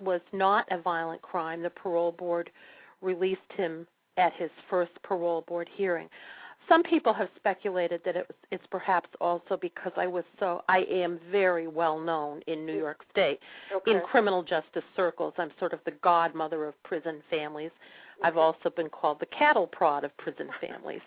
was not a violent crime. The parole board released him at his first parole board hearing. Some people have speculated that it's perhaps also because I am very well known in New York State. Okay. In criminal justice circles. I'm sort of the godmother of prison families. I've also been called the cattle prod of prison families.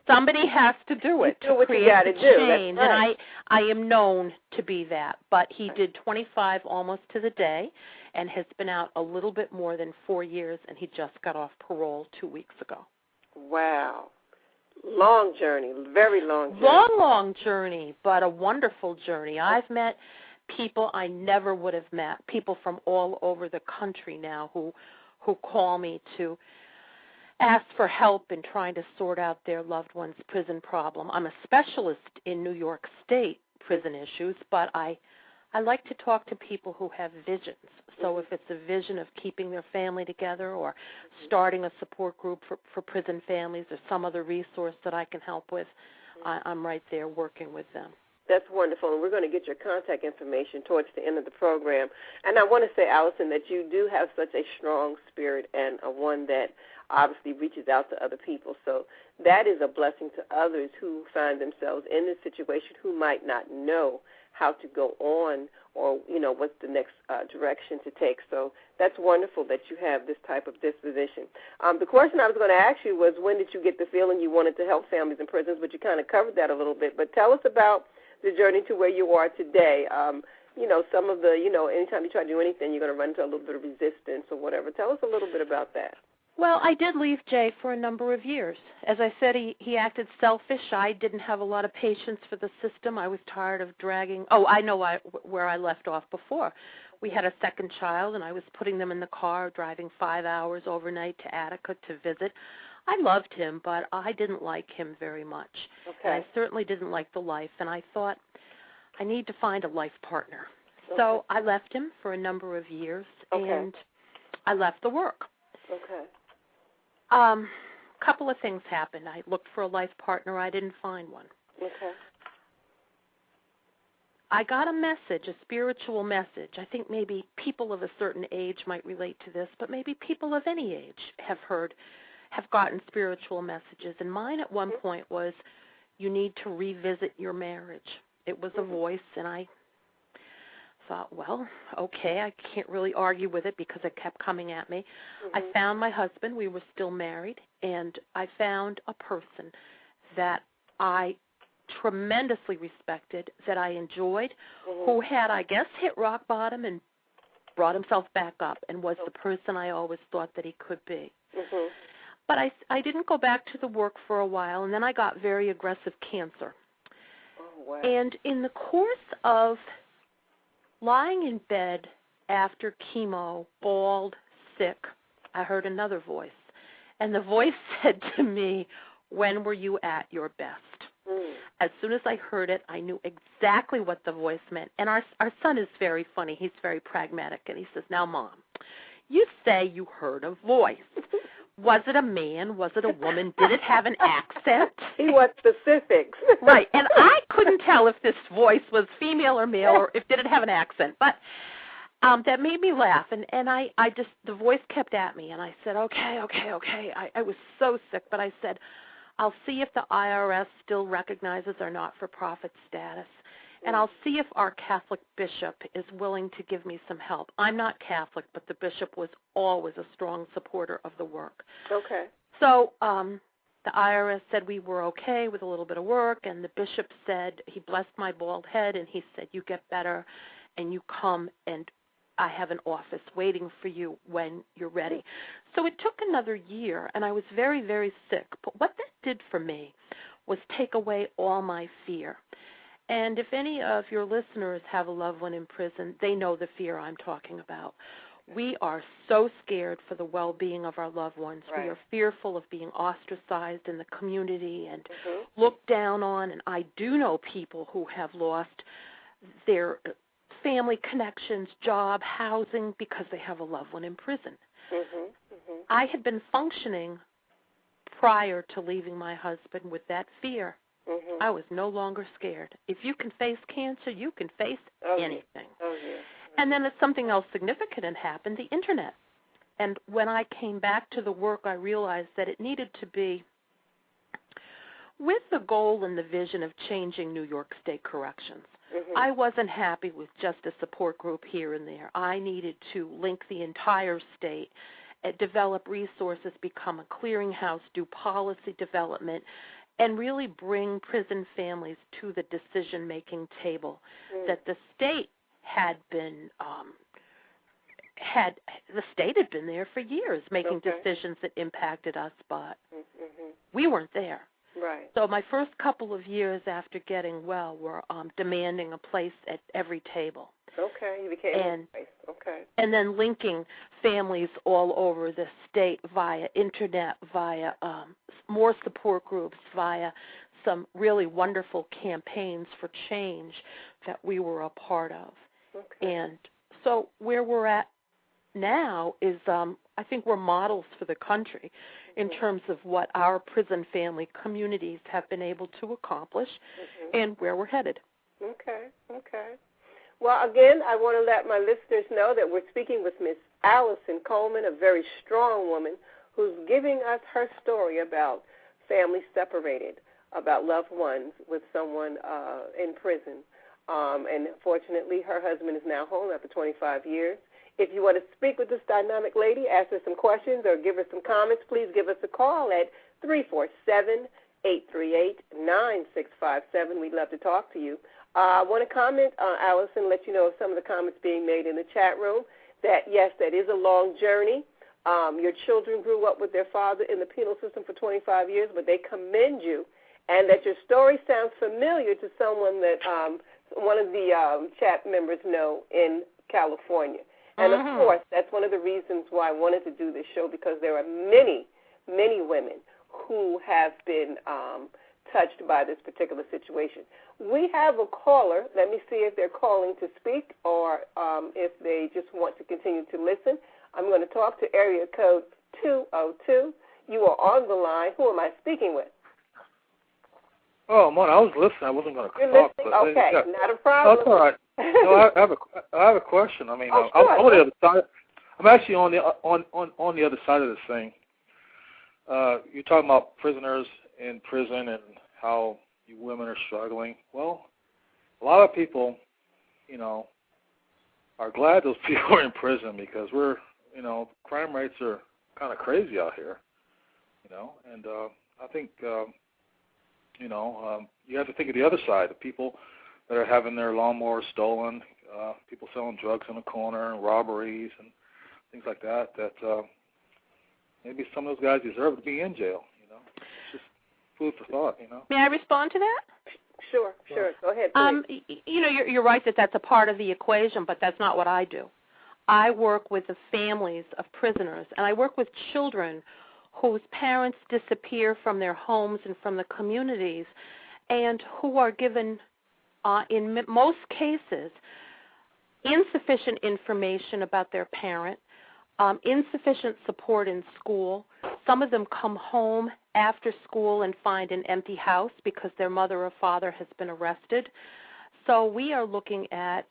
Somebody has to do it to create the change, and I am known to be that. But he did 25 almost to the day and has been out a little bit more than 4 years, and he just got off parole 2 weeks ago. Wow. Long journey, very long journey. Long journey, but a wonderful journey. I've met people I never would have met, people from all over the country now who call me to ask for help in trying to sort out their loved one's prison problem. I'm a specialist in New York State prison issues, but I like to talk to people who have visions. So if it's a vision of keeping their family together or starting a support group for prison families or some other resource that I can help with, I'm right there working with them. That's wonderful, and we're going to get your contact information towards the end of the program. And I want to say, Allison, that you do have such a strong spirit and one that obviously reaches out to other people. So that is a blessing to others who find themselves in this situation who might not know how to go on or, what's the next direction to take. So that's wonderful that you have this type of disposition. The question I was going to ask you was, when did you get the feeling you wanted to help families in prisons? But you kind of covered that a little bit. But tell us about the journey to where you are today. Some of the, anytime you try to do anything, you're going to run into a little bit of resistance or whatever. Tell us a little bit about that. Well, I did leave Jay for a number of years. As I said, he acted selfish. I didn't have a lot of patience for the system. I was tired of dragging. Oh, I know where I left off before. We had a second child, and I was putting them in the car, driving 5 hours overnight to Attica to visit. I loved him, but I didn't like him very much. Okay. And I certainly didn't like the life, and I thought, I need to find a life partner. Okay. So I left him for a number of years, and I left the work. Okay. Couple of things happened. I looked for a life partner. I didn't find one. Okay. I got a message, a spiritual message. I think maybe people of a certain age might relate to this, but maybe people of any age have gotten spiritual messages. And mine at one point was, you need to revisit your marriage. It was a voice, and I thought, well, okay, I can't really argue with it because it kept coming at me. I found my husband. We were still married, and I found a person that I tremendously respected, that I enjoyed, who had, I guess, hit rock bottom and brought himself back up and was the person I always thought that he could be. But I didn't go back to the work for a while, and then I got very aggressive cancer. Oh, wow. And in the course of lying in bed after chemo, bald, sick, I heard another voice. And the voice said to me, when were you at your best? As soon as I heard it, I knew exactly what the voice meant. And our son is very funny. He's very pragmatic. And he says, now, Mom, you say you heard a voice. Was it a man? Was it a woman? Did it have an accent? He wants specifics. Right. And I couldn't tell if this voice was female or male or if did it have an accent. But that made me laugh. And I just, the voice kept at me. And I said, okay. I was so sick. But I said, I'll see if the IRS still recognizes our not-for-profit status. And I'll see if our Catholic bishop is willing to give me some help. I'm not Catholic, but the bishop was always a strong supporter of the work. Okay. So the IRS said we were okay with a little bit of work, and the bishop said, he blessed my bald head, and he said, you get better, and you come, and I have an office waiting for you when you're ready. So it took another year, and I was very, very sick. But what that did for me was take away all my fear. And if any of your listeners have a loved one in prison, they know the fear I'm talking about. We are so scared for the well-being of our loved ones. Right. We are fearful of being ostracized in the community and looked down on. And I do know people who have lost their family connections, job, housing, because they have a loved one in prison. I had been functioning prior to leaving my husband with that fear. I was no longer scared. If you can face cancer, you can face anything. And then something else significant happened, the Internet. And when I came back to the work, I realized that it needed to be with the goal and the vision of changing New York State corrections. Mm-hmm. I wasn't happy with just a support group here and there. I needed to link the entire state, develop resources, become a clearinghouse, do policy development, and really bring prison families to the decision-making table. That the state had been the state had been there for years making decisions that impacted us, but we weren't there. Right. So my first couple of years after getting well were demanding a place at every table. Okay, you became and then linking families all over the state via Internet, via more support groups, via some really wonderful campaigns for change that we were a part of. Okay. And so where we're at now is I think we're models for the country in terms of what our prison family communities have been able to accomplish and where we're headed. Okay. Well, again, I want to let my listeners know that we're speaking with Miss Allison Coleman, a very strong woman who's giving us her story about families separated, about loved ones with someone in prison. And fortunately, her husband is now home after 25 years. If you want to speak with this dynamic lady, ask her some questions or give her some comments, please give us a call at 347-838-9657. We'd love to talk to you. I want to comment, Allison, let you know of some of the comments being made in the chat room, that, yes, that is a long journey. Your children grew up with their father in the penal system for 25 years, but they commend you, and that your story sounds familiar to someone that one of the chat members know in California. And, of course, that's one of the reasons why I wanted to do this show, because there are many, many women who have been touched by this particular situation. We have a caller. Let me see if they're calling to speak or if they just want to continue to listen. I'm going to talk to area code 202. You are on the line. Who am I speaking with? Oh, Mona, I was listening. I wasn't going to You're talk. listening? But, okay, yeah. not a problem. That's all right. No, I have a question. I mean, sure. I'm on the other side. I'm actually on the other side of this thing. You're talking about prisoners in prison and how you women are struggling. Well, a lot of people, are glad those people are in prison, because we're, crime rates are kind of crazy out here, and I think, you have to think of the other side, the people that are having their lawnmowers stolen, people selling drugs in the corner, and robberies and things like that, maybe some of those guys deserve to be in jail, It's just food for thought, May I respond to that? Sure. Go ahead, please. You're right that that's a part of the equation, but that's not what I do. I work with the families of prisoners, and I work with children whose parents disappear from their homes and from the communities, and who are given, in most cases, insufficient information about their parent, insufficient support in school. Some of them come home after school and find an empty house because their mother or father has been arrested. So we are looking at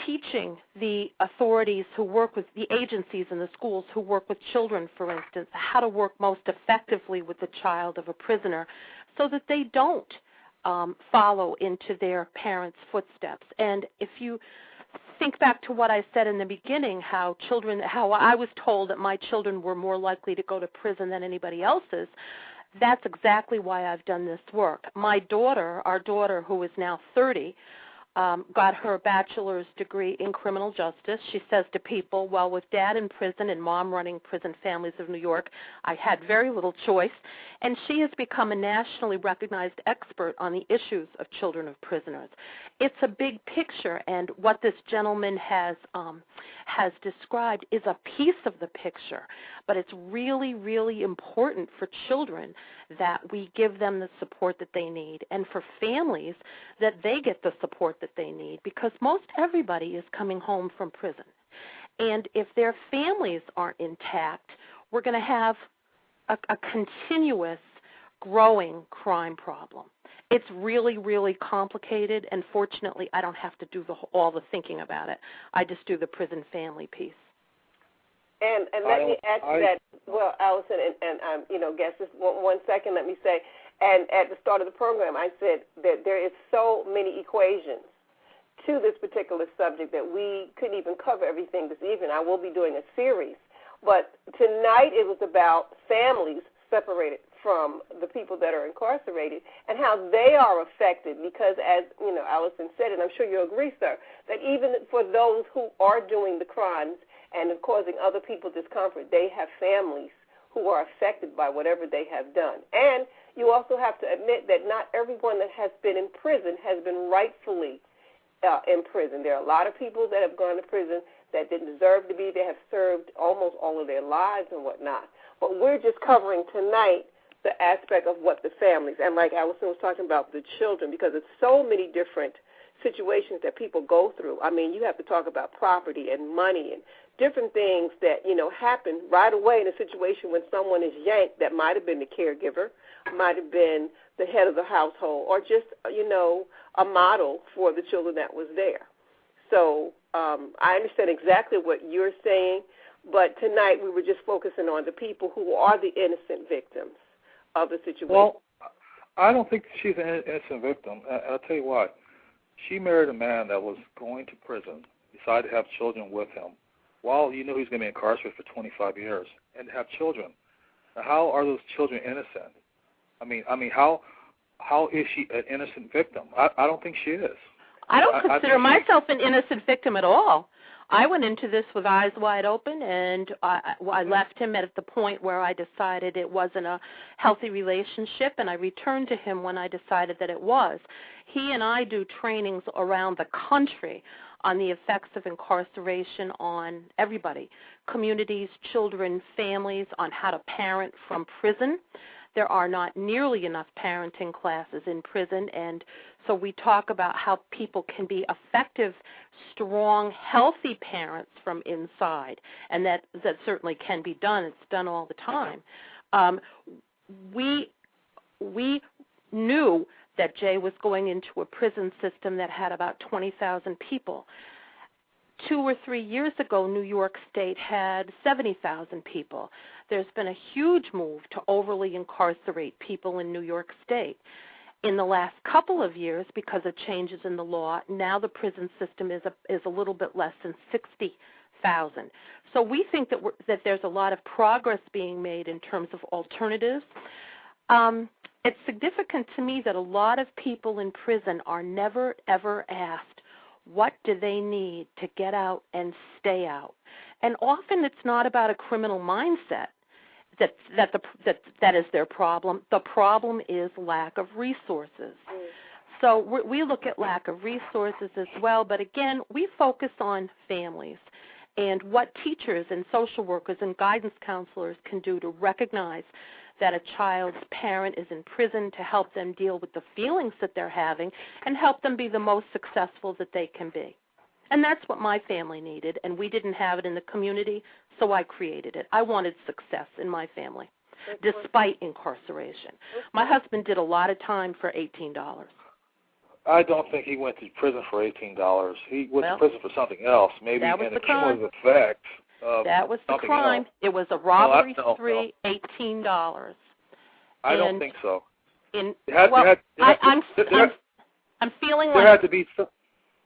teaching the authorities who work with the agencies in the schools who work with children, for instance, how to work most effectively with the child of a prisoner so that they don't follow into their parents' footsteps. And if you think back to what I said in the beginning, how I was told that my children were more likely to go to prison than anybody else's, that's exactly why I've done this work. My daughter, our daughter, who is now 30, got her bachelor's degree in criminal justice. She says to people, well, with Dad in prison and Mom running Prison Families of New York, I had very little choice. And she has become a nationally recognized expert on the issues of children of prisoners. It's a big picture, and what this gentleman has described is a piece of the picture. But it's really, really important for children that we give them the support that they need, and for families that they get the support that they need, because most everybody is coming home from prison. And if their families aren't intact, we're going to have a continuous growing crime problem. It's really, really complicated, and fortunately I don't have to do all the thinking about it. I just do the prison family piece. And let me add to that, well, Allison, and guess just one second, let me say, and at the start of the program I said that there is so many equations to this particular subject that we couldn't even cover everything this evening. I will be doing a series. But tonight it was about families separated from the people that are incarcerated and how they are affected because, as Allison said, and I'm sure you agree, sir, that even for those who are doing the crimes and causing other people discomfort, they have families who are affected by whatever they have done. And you also have to admit that not everyone that has been in prison has been rightfully in prison. There are a lot of people that have gone to prison that didn't deserve to be. They have served almost all of their lives and whatnot. But we're just covering tonight the aspect of what the families, and like Allison was talking about, the children, because it's so many different situations that people go through. I mean, you have to talk about property and money and different things that, happen right away in a situation when someone is yanked that might have been the caregiver, might have been the head of the household, or just, a model for the children that was there. So I understand exactly what you're saying, but tonight we were just focusing on the people who are the innocent victims of the situation. Well, I don't think she's an innocent victim. I'll tell you why. She married a man that was going to prison, decided to have children with him, while you knew he was going to be incarcerated for 25 years, and have children. Now, how are those children innocent? I mean, how is she an innocent victim? I don't think she is. I don't consider myself an innocent victim at all. I went into this with eyes wide open, and I left him at the point where I decided it wasn't a healthy relationship, and I returned to him when I decided that it was. He and I do trainings around the country on the effects of incarceration on everybody, communities, children, families, on how to parent from prison. There are not nearly enough parenting classes in prison, and so we talk about how people can be effective, strong, healthy parents from inside, and that certainly can be done. It's done all the time. We knew that Jay was going into a prison system that had about 20,000 people. 2 or 3 years ago, New York State had 70,000 people. There's been a huge move to overly incarcerate people in New York State. In the last couple of years, because of changes in the law, now the prison system is a little bit less than 60,000. So we think that there's a lot of progress being made in terms of alternatives. It's significant to me that a lot of people in prison are never, ever asked, what do they need to get out and stay out? And often it's not about a criminal mindset that is their problem. The problem is lack of resources. So we look at lack of resources as well, but again, we focus on families and what teachers and social workers and guidance counselors can do to recognize that a child's parent is in prison, to help them deal with the feelings that they're having and help them be the most successful that they can be. And that's what my family needed, and we didn't have it in the community, so I created it. I wanted success in my family, despite incarceration. My husband did a lot of time for $18. I don't think he went to prison for $18. He went to prison for something else, maybe in the cumulative effect. That was the crime. Else. It was a robbery spree, $18. I don't think so. I'm feeling like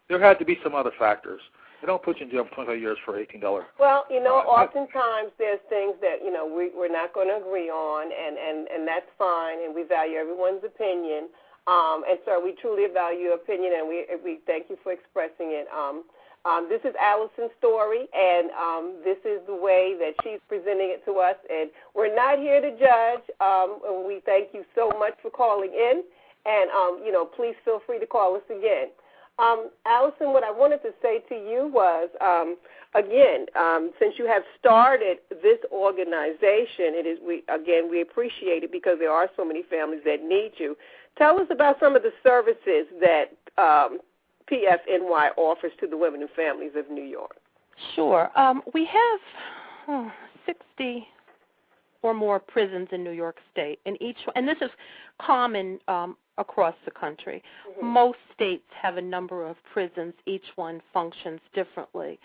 there had to be some other factors. They don't put you in jail for 25 years for $18. Well, oftentimes there's things that we're not going to agree on, and that's fine, and we value everyone's opinion. And so we truly value your opinion, and we thank you for expressing it. This is Allison's story, and this is the way that she's presenting it to us. And we're not here to judge. We thank you so much for calling in, and please feel free to call us again. Allison, what I wanted to say to you was, again, since you have started this organization, we appreciate it because there are so many families that need you. Tell us about some of the services that PFNY offers to the women and families of New York. Sure. We have 60 or more prisons in New York State, and this is common across the country. Most states have a number of prisons. Each one functions differently.